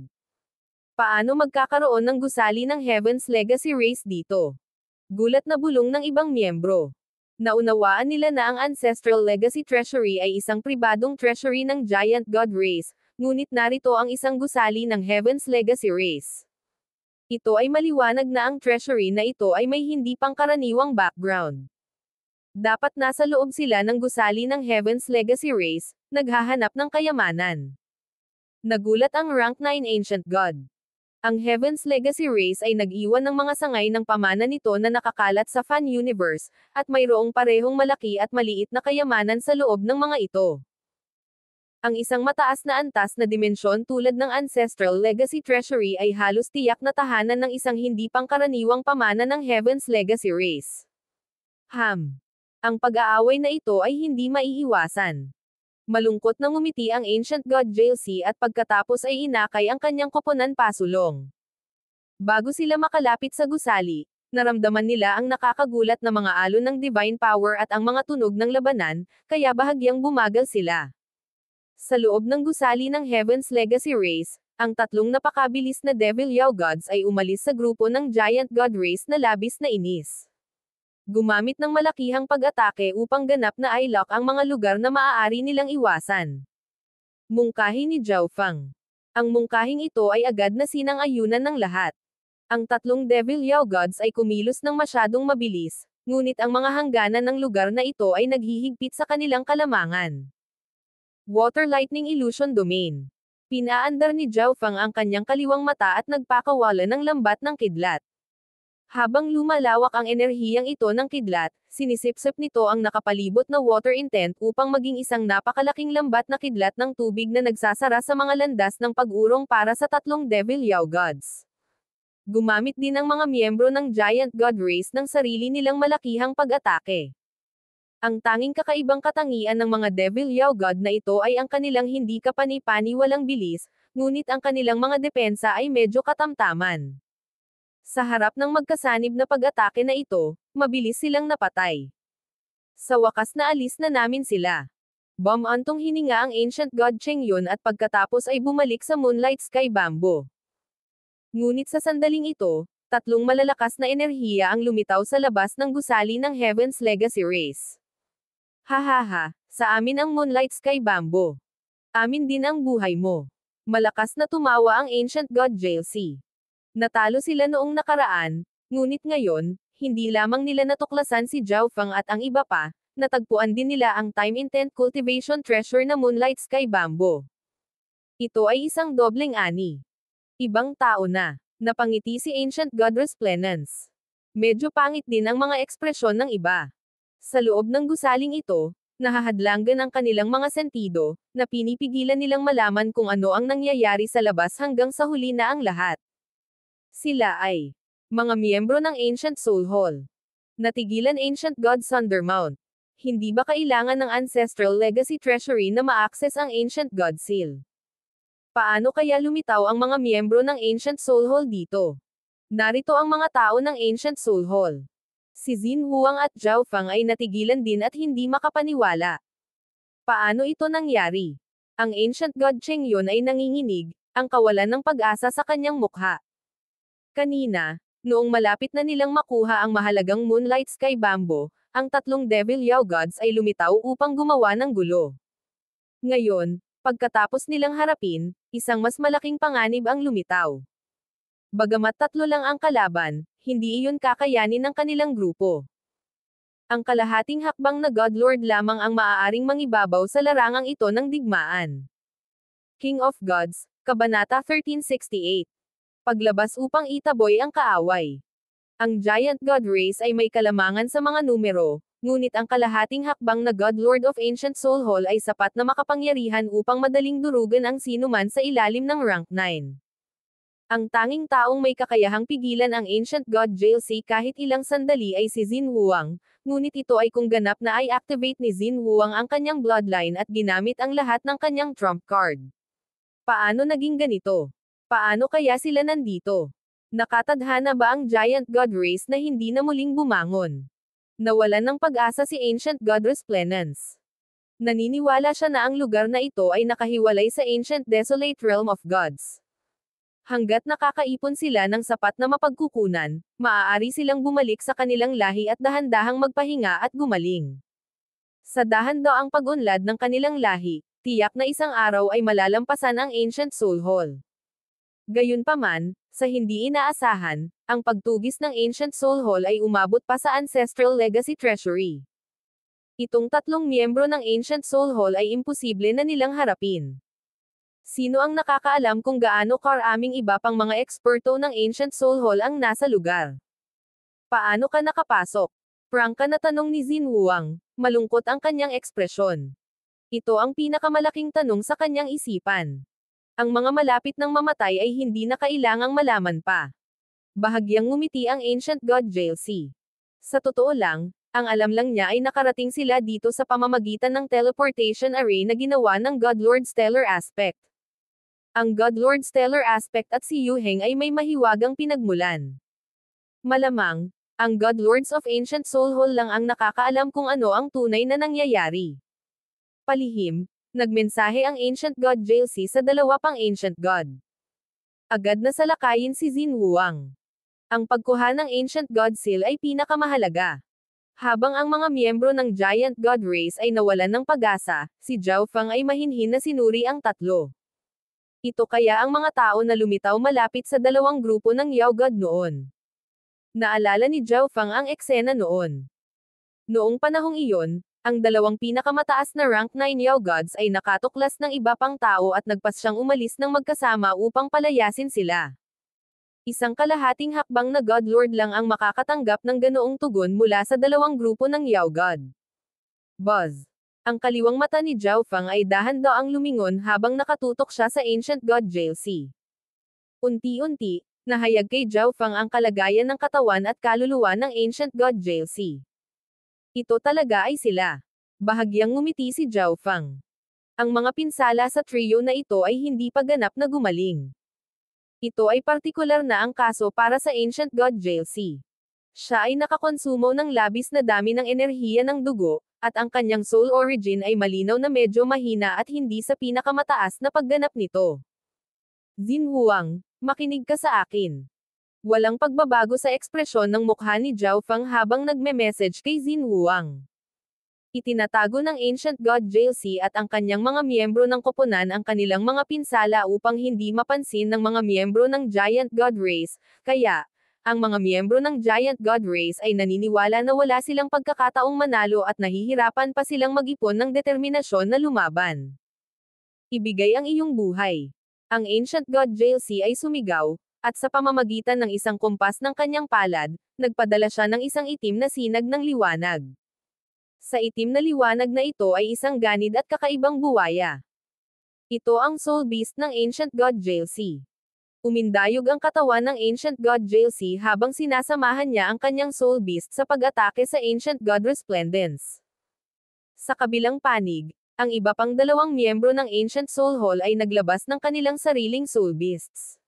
Paano magkakaroon ng gusali ng Heaven's Legacy Race dito? Gulat na bulong ng ibang miyembro. Naunawaan nila na ang Ancestral Legacy Treasury ay isang pribadong treasury ng Giant God Race, ngunit narito ang isang gusali ng Heaven's Legacy Race. Ito ay maliwanag na ang treasury na ito ay may hindi pangkaraniwang background. Dapat nasa loob sila ng gusali ng Heaven's Legacy Race, naghahanap ng kayamanan. Nagulat ang rank 9 Ancient God. Ang Heaven's Legacy Race ay nag-iwan ng mga sangay ng pamana nito na nakakalat sa fan universe, at mayroong parehong malaki at maliit na kayamanan sa loob ng mga ito. Ang isang mataas na antas na dimensyon tulad ng Ancestral Legacy Treasury ay halos tiyak na tahanan ng isang hindi pangkaraniwang pamana ng Heaven's Legacy Race. Ang pag-aaway na ito ay hindi maiiwasan. Malungkot na ngumiti ang Ancient God JLC at pagkatapos ay inakay ang kanyang koponan pasulong. Bago sila makalapit sa gusali, naramdaman nila ang nakakagulat na mga alon ng divine power at ang mga tunog ng labanan, kaya bahagyang bumagal sila. Sa loob ng gusali ng Heaven's Legacy Race, ang tatlong napakabilis na Devil Yao Gods ay umalis sa grupo ng Giant God Race na labis na inis. Gumamit ng malakihang pag-atake upang ganap na i-lock ang mga lugar na maaari nilang iwasan. Mungkahi ni Zhao Feng. Ang mungkahing ito ay agad na sinang-ayunan ng lahat. Ang tatlong Devil Yao Gods ay kumilos ng masyadong mabilis, ngunit ang mga hangganan ng lugar na ito ay naghihigpit sa kanilang kalamangan. Water Lightning Illusion Domain. Pinaandar ni Zhao Feng ang kanyang kaliwang mata at nagpakawala ng lambat ng kidlat. Habang lumalawak ang enerhiyang ito ng kidlat, sinisipsip nito ang nakapalibot na water intent upang maging isang napakalaking lambat na kidlat ng tubig na nagsasara sa mga landas ng pag-urong para sa tatlong Devil Yao Gods. Gumamit din ang mga miyembro ng Giant God Race ng sarili nilang malakihang pag-atake. Ang tanging kakaibang katangian ng mga Devil Yao God na ito ay ang kanilang hindi kapani-paniwalang bilis, ngunit ang kanilang mga depensa ay medyo katamtaman. Sa harap ng magkasanib na pag-atake na ito, mabilis silang napatay. Sa wakas na alis na namin sila. Bumantong hininga ang Ancient God Cheng Yun at pagkatapos ay bumalik sa Moonlight Sky Bamboo. Ngunit sa sandaling ito, tatlong malalakas na enerhiya ang lumitaw sa labas ng gusali ng Heaven's Legacy Race. Hahaha, sa amin ang Moonlight Sky Bamboo. Amin din ang buhay mo. Malakas na tumawa ang Ancient God JLC. Natalo sila noong nakaraan, ngunit ngayon, hindi lamang nila natuklasan si Zhao Feng at ang iba pa, natagpuan din nila ang Time Intent Cultivation Treasure na Moonlight Sky Bamboo. Ito ay isang dobleng ani. Ibang tao na. Napangiti si Ancient God Resplendence. Medyo pangit din ang mga ekspresyon ng iba. Sa loob ng gusaling ito, nahahadlangan ang kanilang mga sentido, na pinipigilan nilang malaman kung ano ang nangyayari sa labas hanggang sa huli na ang lahat. Sila ay mga miyembro ng Ancient Soul Hall. Natigilan Ancient God Sundermount. Hindi ba kailangan ng Ancestral Legacy Treasury na ma-access ang Ancient God Seal? Paano kaya lumitaw ang mga miyembro ng Ancient Soul Hall dito? Narito ang mga tao ng Ancient Soul Hall. Si Xin Huang at Zhao Feng ay natigilan din at hindi makapaniwala. Paano ito nangyari? Ang Ancient God Cheng Yun ay nanginginig, ang kawalan ng pag-asa sa kanyang mukha. Kanina, noong malapit na nilang makuha ang mahalagang Moonlight Sky Bamboo, ang tatlong Devil Yao Gods ay lumitaw upang gumawa ng gulo. Ngayon, pagkatapos nilang harapin, isang mas malaking panganib ang lumitaw. Bagamat tatlo lang ang kalaban, hindi iyon kakayanin ng kanilang grupo. Ang kalahating hakbang na God Lord lamang ang maaaring mangibabaw sa larangang ito ng digmaan. King of Gods, Kabanata 1368. Paglabas upang itaboy ang kaaway. Ang Giant God Race ay may kalamangan sa mga numero, ngunit ang kalahating hakbang na God Lord of Ancient Soul Hall ay sapat na makapangyarihan upang madaling durugan ang sinuman sa ilalim ng rank 9. Ang tanging taong may kakayahang pigilan ang Ancient God JLC kahit ilang sandali ay si Xin Huang, ngunit ito ay kung ganap na ay activate ni Xin Huang ang kanyang bloodline at ginamit ang lahat ng kanyang trump card. Paano naging ganito? Paano kaya sila nandito? Nakatadhana ba ang Giant God Race na hindi na muling bumangon? Nawalan ng pag-asa si Ancient God Resplendence. Naniniwala siya na ang lugar na ito ay nakahiwalay sa Ancient Desolate Realm of Gods. Hanggat nakakaipon sila ng sapat na mapagkukunan, maaari silang bumalik sa kanilang lahi at dahan-dahang magpahinga at gumaling. Sa dahan-daang pag-unlad ng kanilang lahi, tiyak na isang araw ay malalampasan ang Ancient Soul Hall. Gayunpaman, sa hindi inaasahan, ang pagtugis ng Ancient Soul Hall ay umabot pa sa Ancestral Legacy Treasury. Itong tatlong miyembro ng Ancient Soul Hall ay imposible na nilang harapin. Sino ang nakakaalam kung gaano karaming iba pang mga eksperto ng Ancient Soul Hall ang nasa lugar? Paano ka nakapasok? Prangka na tanong ni Xin Huang, malungkot ang kanyang ekspresyon. Ito ang pinakamalaking tanong sa kanyang isipan. Ang mga malapit ng mamatay ay hindi na kailangang malaman pa. Bahagyang ngumiti ang Ancient God JLC. Sa totoo lang, ang alam lang niya ay nakarating sila dito sa pamamagitan ng teleportation array na ginawa ng God Lord Stellar Aspect. Ang God Lord Stellar Aspect at si Yu Heng ay may mahiwagang pinagmulan. Malamang, ang God Lords of Ancient Soul Hall lang ang nakakaalam kung ano ang tunay na nangyayari. Palihim, nagmensahe ang Ancient God JLC sa dalawa pang Ancient God. Agad na salakayin si Xin Huang. Ang pagkuha ng Ancient God Seal ay pinakamahalaga. Habang ang mga miyembro ng Giant God Race ay nawalan ng pag-asa, si Zhao Feng ay mahinhin na sinuri ang tatlo. Ito kaya ang mga tao na lumitaw malapit sa dalawang grupo ng Yao God noon. Naalala ni Zhao Feng ang eksena noon. Noong panahong iyon, ang dalawang pinakamataas na rank 9 Yao Gods ay nakatuklas ng iba pang tao at nagpasyang umalis ng magkasama upang palayasin sila. Isang kalahating hakbang na God Lord lang ang makakatanggap ng ganoong tugon mula sa dalawang grupo ng Yao God. Buzz. Ang kaliwang mata ni Zhao Feng ay dahan-daang lumingon habang nakatutok siya sa Ancient God JLC. Unti-unti, nahayag kay Zhao Feng ang kalagayan ng katawan at kaluluwa ng Ancient God JLC. Ito talaga ay sila. Bahagyang ngumiti si Zhao Feng. Ang mga pinsala sa trio na ito ay hindi pa ganap na gumaling. Ito ay partikular na ang kaso para sa Ancient God JLC. Siya ay nakakonsumo ng labis na dami ng enerhiya ng dugo, at ang kanyang soul origin ay malinaw na medyo mahina at hindi sa pinakamataas na pagganap nito. Xin Huang, makinig ka sa akin. Walang pagbabago sa ekspresyon ng mukha ni Zhao Feng habang nagme-message kay Xin Huang. Itinatago ng Ancient God Jalsi at ang kanyang mga miyembro ng koponan ang kanilang mga pinsala upang hindi mapansin ng mga miyembro ng Giant God Race, kaya, ang mga miyembro ng Giant God Race ay naniniwala na wala silang pagkakataong manalo at nahihirapan pa silang mag-ipon ng determinasyon na lumaban. Ibigay ang iyong buhay. Ang Ancient God Jalsi ay sumigaw, at sa pamamagitan ng isang kumpas ng kanyang palad, nagpadala siya ng isang itim na sinag ng liwanag. Sa itim na liwanag na ito ay isang ganid at kakaibang buwaya. Ito ang Soul Beast ng Ancient God Jalsi. Umindayog ang katawan ng Ancient God Jalsi habang sinasamahan niya ang kanyang Soul Beast sa pag-atake sa Ancient God Resplendence. Sa kabilang panig, ang iba pang dalawang miyembro ng Ancient Soul Hall ay naglabas ng kanilang sariling Soul Beasts.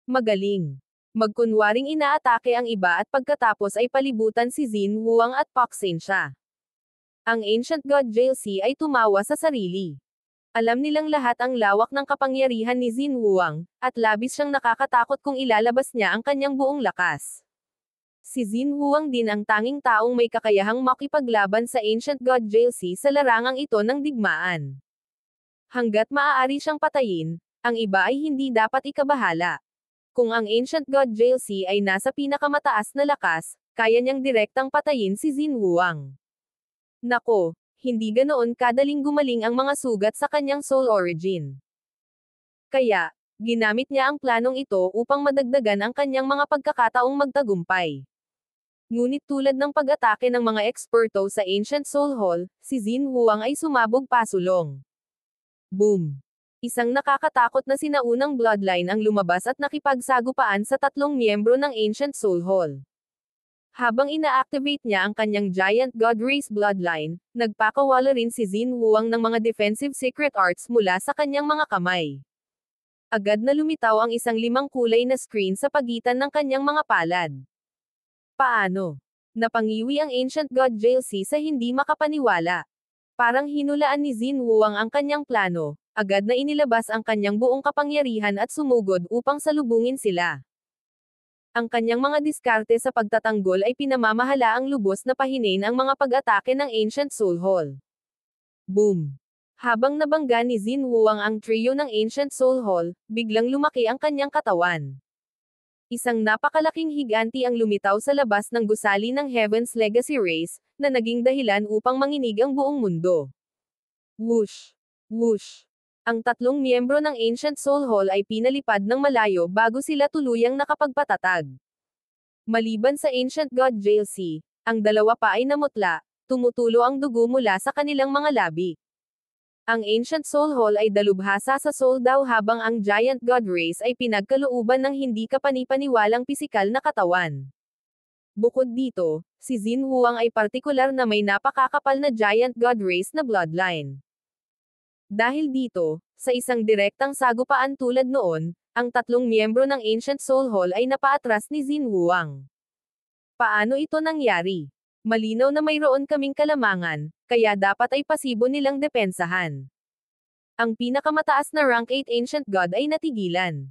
Magaling. Magkunwaring inaatake ang iba at pagkatapos ay palibutan si Xin Huang at Pak Xia. Ang Ancient God Jalsi ay tumawa sa sarili. Alam nilang lahat ang lawak ng kapangyarihan ni Xin Huang, at labis siyang nakakatakot kung ilalabas niya ang kanyang buong lakas. Si Xin Huang din ang tanging taong may kakayahang makipaglaban sa Ancient God Jalsi sa larangang ito ng digmaan. Hanggat maaari siyang patayin, ang iba ay hindi dapat ikabahala. Kung ang Ancient God Jalsi ay nasa pinakamataas na lakas, kaya niyang direktang patayin si Xin Huang. Nako, hindi ganoon kadaling gumaling ang mga sugat sa kanyang soul origin. Kaya, ginamit niya ang planong ito upang madagdagan ang kanyang mga pagkakataong magtagumpay. Ngunit tulad ng pag-atake ng mga eksperto sa Ancient Soul Hall, si Xin Huang ay sumabog pasulong. Boom! Isang nakakatakot na sinaunang bloodline ang lumabas at nakipagsagupaan sa tatlong miyembro ng Ancient Soul Hall. Habang ina-activate niya ang kanyang Giant God Race bloodline, nagpakawala rin si Xin Huang ng mga defensive secret arts mula sa kanyang mga kamay. Agad na lumitaw ang isang limang kulay na screen sa pagitan ng kanyang mga palad. Paano? Napangiwi ang Ancient God Jalsi sa hindi makapaniwala. Parang hinulaan ni Xin Huang ang kanyang plano, agad na inilabas ang kanyang buong kapangyarihan at sumugod upang salubungin sila. Ang kanyang mga diskarte sa pagtatanggol ay pinamamahalaang lubos na pahinain ang mga pag-atake ng Ancient Soul Hall. Boom! Habang nabangga ni Xin Huang ang trio ng Ancient Soul Hall, biglang lumaki ang kanyang katawan. Isang napakalaking higanti ang lumitaw sa labas ng gusali ng Heaven's Legacy Race, na naging dahilan upang manginig ang buong mundo. Whoosh! Whoosh! Ang tatlong miyembro ng Ancient Soul Hall ay pinalipad ng malayo bago sila tuluyang nakapagpatatag. Maliban sa Ancient God Jalsi, ang dalawa pa ay namutla, tumutulo ang dugo mula sa kanilang mga labi. Ang Ancient Soul Hall ay dalubhasa sa soul daw habang ang Giant God Race ay pinagkalooban ng hindi kapanipaniwalang pisikal na katawan. Bukod dito, si Xin Huang ay partikular na may napakakapal na Giant God Race na bloodline. Dahil dito, sa isang direktang sagupaan tulad noon, ang tatlong miyembro ng Ancient Soul Hall ay napaatras ni Xin Huang. Paano ito nangyari? Malinaw na mayroon kaming kalamangan, kaya dapat ay pasibo nilang depensahan. Ang pinakamataas na rank 8 Ancient God ay natigilan.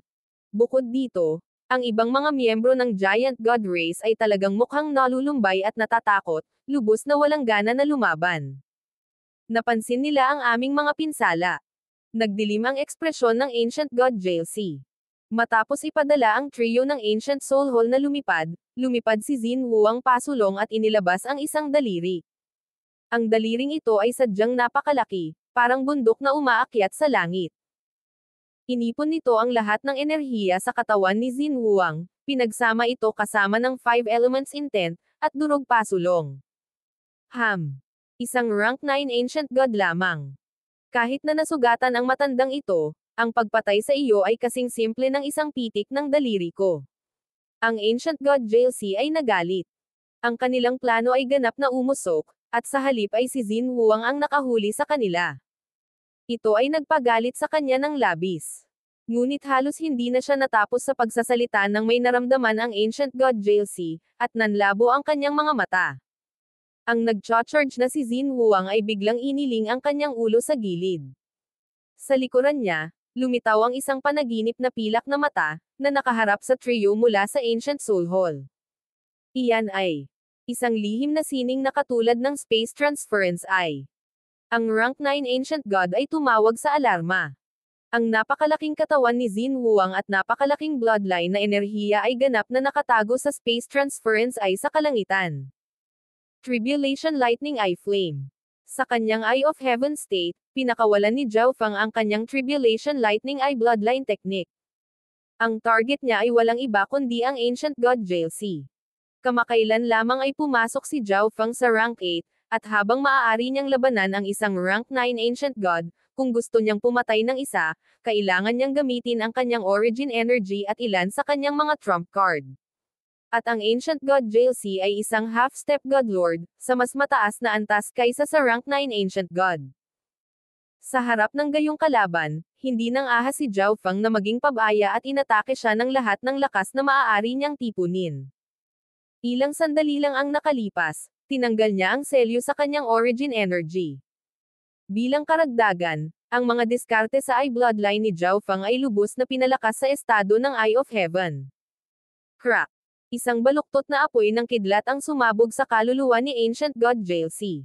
Bukod dito, ang ibang mga miyembro ng Giant God Race ay talagang mukhang nalulumbay at natatakot, lubos na walang gana na lumaban. Napansin nila ang aming mga pinsala. Nagdilim ang ekspresyon ng Ancient God Jalsi. Matapos ipadala ang trio ng Ancient Soul Hall na lumipad si Xin Huang pasulong at inilabas ang isang daliri. Ang daliring ito ay sadyang napakalaki, parang bundok na umaakyat sa langit. Inipon nito ang lahat ng enerhiya sa katawan ni Xin Huang, pinagsama ito kasama ng 5 elements intent, at durog pasulong. Isang rank 9 Ancient God lamang. Kahit na nasugatan ang matandang ito, ang pagpatay sa iyo ay kasing simple ng isang pitik ng daliri ko. Ang Ancient God Jalsi ay nagalit. Ang kanilang plano ay ganap na umusok, at sa halip ay si Xin Huang ang nakahuli sa kanila. Ito ay nagpagalit sa kanya ng labis. Ngunit halos hindi na siya natapos sa pagsasalita nang may naramdaman ang Ancient God Jalsi, at nanlabo ang kanyang mga mata. Ang nag-charge na si Xin Huang ay biglang iniling ang kanyang ulo sa gilid. Sa likuran niya, lumitaw ang isang panaginip na pilak na mata, na nakaharap sa trio mula sa Ancient Soul Hall. Iyan ay Isang lihim na sining na katulad ng space transference ay. Ang rank 9 Ancient God ay tumawag sa alarma. Ang napakalaking katawan ni Xin Huang at napakalaking bloodline na enerhiya ay ganap na nakatago sa space transference ay sa kalangitan. Tribulation Lightning Eye Flame. Sa kanyang Eye of Heaven state, pinakawalan ni Zhao Feng ang kanyang Tribulation Lightning Eye bloodline technique. Ang target niya ay walang iba kundi ang Ancient God JLC. Kamakailan lamang ay pumasok si Zhao Feng sa rank 8, at habang maaari niyang labanan ang isang rank 9 Ancient God, kung gusto niyang pumatay ng isa, kailangan niyang gamitin ang kanyang origin energy at ilan sa kanyang mga trump card. At ang Ancient God JLC ay isang half-step God Lord, sa mas mataas na antas kaysa sa rank 9 Ancient God. Sa harap ng gayong kalaban, hindi nang ahas si Zhao Feng na maging pabaya at inatake siya ng lahat ng lakas na maaari niyang tipunin. Ilang sandali lang ang nakalipas, tinanggal niya ang selyo sa kanyang origin energy. Bilang karagdagan, ang mga diskarte sa Eye bloodline ni Zhao Feng ay lubos na pinalakas sa estado ng Eye of Heaven. Crack! Isang baluktot na apoy ng kidlat ang sumabog sa kaluluwa ni Ancient God JLC.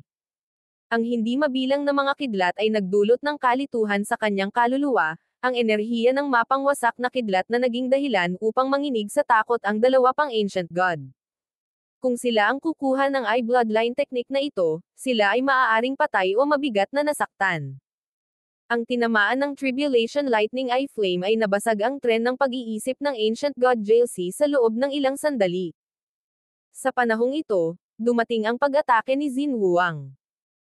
Ang hindi mabilang na mga kidlat ay nagdulot ng kalituhan sa kanyang kaluluwa, ang enerhiya ng mapangwasak na kidlat na naging dahilan upang manginig sa takot ang dalawa pang Ancient God. Kung sila ang kukuha ng Eye bloodline technique na ito, sila ay maaaring patay o mabigat na nasaktan. Ang tinamaan ng Tribulation Lightning Eye Flame ay nabasag ang tren ng pag-iisip ng Ancient God JLC sa loob ng ilang sandali. Sa panahong ito, dumating ang pag-atake ni Xin Huang.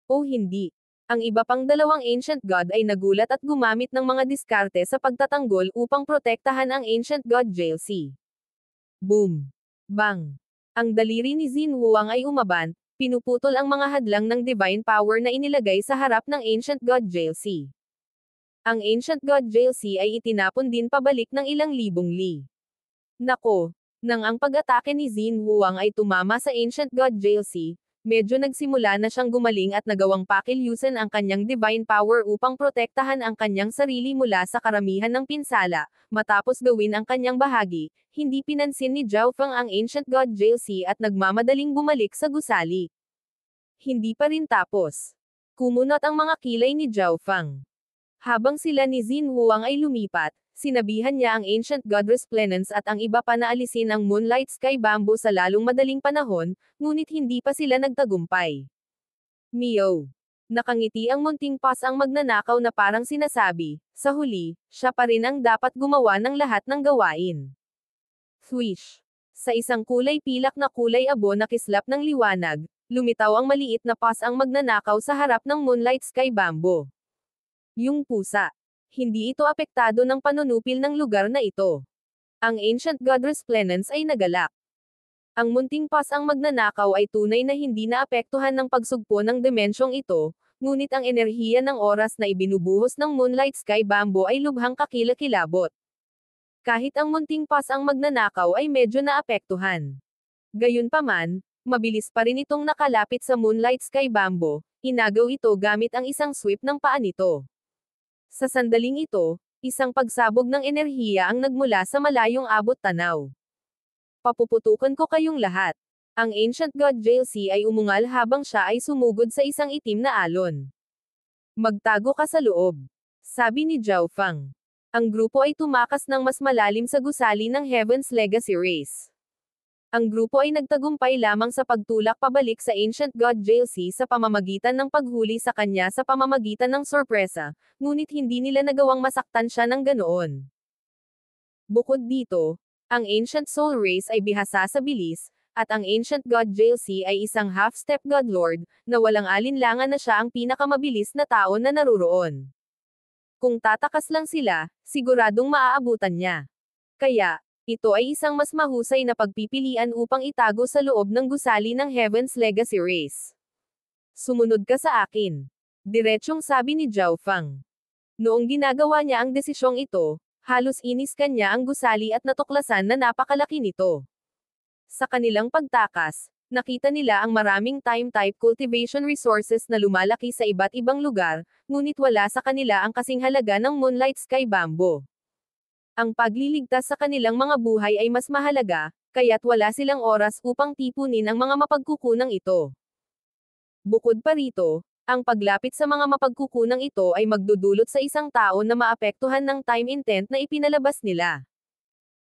O hindi. Ang iba pang dalawang Ancient God ay nagulat at gumamit ng mga diskarte sa pagtatanggol upang protektahan ang Ancient God JLC. Boom! Bang! Ang daliri ni Xin Huang ay umaban, pinuputol ang mga hadlang ng divine power na inilagay sa harap ng Ancient God JLC. Ang Ancient God JLC ay itinapon din pabalik ng ilang libong li. Nako! Nang ang pag-atake ni Xin Huang ay tumama sa Ancient God JLC, medyo nagsimula na siyang gumaling at nagawang pakilyusan ang kanyang divine power upang protektahan ang kanyang sarili mula sa karamihan ng pinsala. Matapos gawin ang kanyang bahagi, hindi pinansin ni Zhao Feng ang Ancient God JLC at nagmamadaling bumalik sa gusali. Hindi pa rin tapos. Kumunot ang mga kilay ni Zhao Feng. Habang sila ni Xin Huang ay lumipat, sinabihan niya ang Ancient God Resplendence at ang iba pa na alisin ang Moonlight Sky Bamboo sa lalong madaling panahon, ngunit hindi pa sila nagtagumpay. Meow! Nakangiti ang munting pas ang magnanakaw na parang sinasabi, sa huli, siya pa rin ang dapat gumawa ng lahat ng gawain. Swish! Sa isang kulay pilak na kulay abo na kislap ng liwanag, lumitaw ang maliit na pas ang magnanakaw sa harap ng Moonlight Sky Bamboo. Yung pusa. Hindi ito apektado ng panunupil ng lugar na ito. Ang Ancient God Resplendence ay nagalak. Ang munting pas ang magnanakaw ay tunay na hindi naapektuhan ng pagsugpo ng dimensyong ito, ngunit ang enerhiya ng oras na ibinubuhos ng Moonlight Sky Bamboo ay lubhang kakilakilabot. Kahit ang munting pas ang magnanakaw ay medyo naapektuhan. Gayunpaman, mabilis pa rin itong nakalapit sa Moonlight Sky Bamboo, inagaw ito gamit ang isang sweep ng paa nito. Sa sandaling ito, isang pagsabog ng enerhiya ang nagmula sa malayong abot tanaw. Papuputukan ko kayong lahat. Ang Ancient God JLC ay umungal habang siya ay sumugod sa isang itim na alon. Magtago ka sa loob. Sabi ni Zhao Feng. Ang grupo ay tumakas ng mas malalim sa gusali ng Heaven's Legacy Race. Ang grupo ay nagtagumpay lamang sa pagtulak pabalik sa Ancient God JLC sa pamamagitan ng paghuli sa kanya sa pamamagitan ng sorpresa, ngunit hindi nila nagawang masaktan siya ng ganoon. Bukod dito, ang Ancient Soul Race ay bihasa sa bilis, at ang Ancient God JLC ay isang half-step God Lord, na walang alinlangan na siya ang pinakamabilis na tao na naruroon. Kung tatakas lang sila, siguradong maaabutan niya. Kaya, ito ay isang mas mahusay na pagpipilian upang itago sa loob ng gusali ng Heaven's Legacy Race. Sumunod ka sa akin. Diretsyong sabi ni Zhao Feng. Noong ginagawa niya ang desisyong ito, halos inis kanya ang gusali at natuklasan na napakalaki nito. Sa kanilang pagtakas, nakita nila ang maraming time-type cultivation resources na lumalaki sa iba't ibang lugar, ngunit wala sa kanila ang kasing halaga ng Moonlight Sky Bamboo. Ang pagliligtas sa kanilang mga buhay ay mas mahalaga, kaya't wala silang oras upang tipunin ang mga mapagkukunang ito. Bukod pa rito, ang paglapit sa mga mapagkukunang ito ay magdudulot sa isang tao na maapektuhan ng time intent na ipinalabas nila.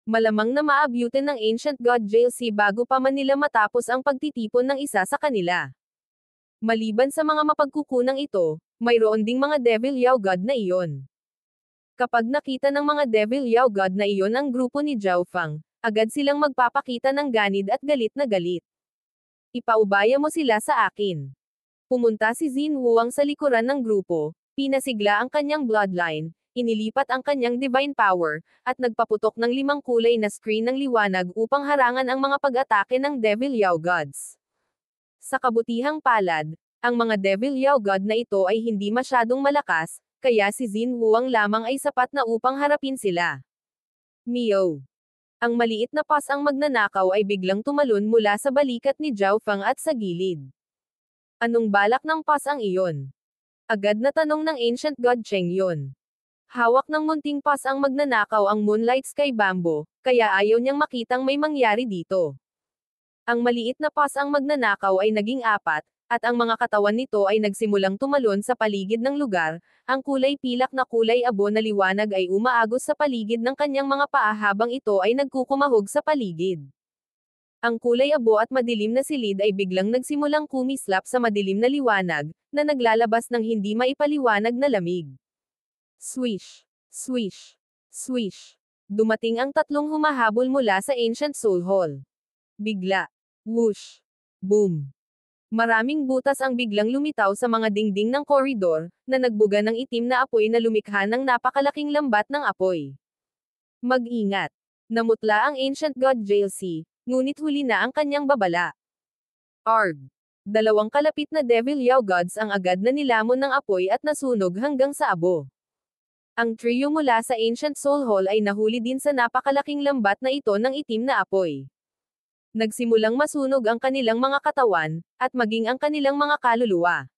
Malamang na maabutin ng Ancient God JLC bago pa man nila matapos ang pagtitipon ng isa sa kanila. Maliban sa mga mapagkukunang ito, mayroon ding mga Devil Yao God na iyon. Kapag nakita ng mga Devil Yao God na iyon ang grupo ni Zhao Fang, agad silang magpapakita ng ganid at galit na galit. Ipaubaya mo sila sa akin. Pumunta si Xin Huang sa likuran ng grupo, pinasigla ang kanyang bloodline, inilipat ang kanyang divine power, at nagpaputok ng 5 kulay na screen ng liwanag upang harangan ang mga pag-atake ng Devil Yao Gods. Sa kabutihang palad, ang mga Devil Yao God na ito ay hindi masyadong malakas, kaya si Xin Huang lamang ay sapat na upang harapin sila. Mio. Ang maliit na pas ang magnanakaw ay biglang tumalon mula sa balikat ni Zhao Fang at sa gilid. Anong balak ng pas ang iyon? Agad na tanong ng Ancient God Cheng Yun. Hawak ng munting pas ang magnanakaw ang Moonlight Sky Bamboo, kaya ayaw niyang makitang may mangyari dito. Ang maliit na pas ang magnanakaw ay naging 4, at ang mga katawan nito ay nagsimulang tumalon sa paligid ng lugar. Ang kulay pilak na kulay abo na liwanag ay umaagos sa paligid ng kanyang mga paa habang ito ay nagkukumahog sa paligid. Ang kulay abo at madilim na silid ay biglang nagsimulang kumislap sa madilim na liwanag, na naglalabas ng hindi maipaliwanag na lamig. Swish! Swish! Swish! Dumating ang 3 humahabol mula sa Ancient Soul Hall. Bigla. Whoosh! Boom! Maraming butas ang biglang lumitaw sa mga dingding ng koridor, na nagbuga ng itim na apoy na lumikha ng napakalaking lambat ng apoy. Mag-ingat! Namutla ang Ancient God JLC, ngunit huli na ang kanyang babala. Arg! 2 kalapit na Devil Yao Gods ang agad na nilamon ng apoy at nasunog hanggang sa abo. Ang trio mula sa Ancient Soul Hall ay nahuli din sa napakalaking lambat na ito ng itim na apoy. Nagsimulang masunog ang kanilang mga katawan, at maging ang kanilang mga kaluluwa.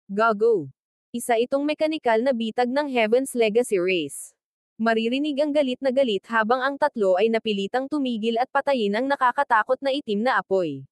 Gago! Isa itong mekanikal na bitag ng Heaven's Legacy Race. Maririnig ang galit na galit habang ang 3 ay napilitang tumigil at patayin ang nakakatakot na itim na apoy.